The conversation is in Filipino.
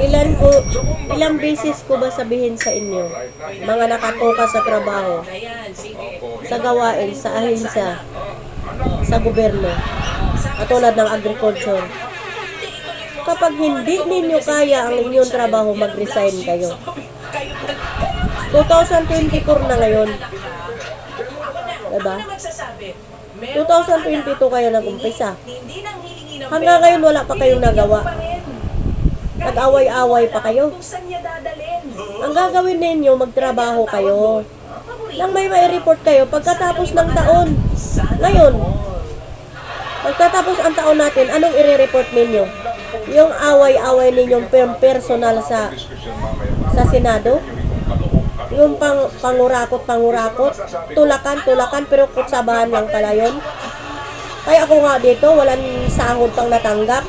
Ilang beses ko ba sabihin sa inyo, mga nakatoka sa trabaho, sa gawain, sa ahensya, sa gobyerno, katulad ng agriculture, kapag hindi ninyo kaya ang inyong trabaho, mag-resign kayo. 2024 na ngayon. Diba? 2022 kayo nag-umpisa. Hanggang ngayon wala pa kayong nagawa. Nag-away-away pa kayo. Ang gagawin ninyo, magtrabaho kayo. Nang may report kayo pagkatapos ng taon. Ngayon, pagkatapos ang taon natin, anong i-report ninyo? Yung away-away ninyong personal sa Senado? Yung pangurakot, tulakan, pero kutsabahan lang pala yun. Kaya ako nga dito, walang sahod pang natanggap.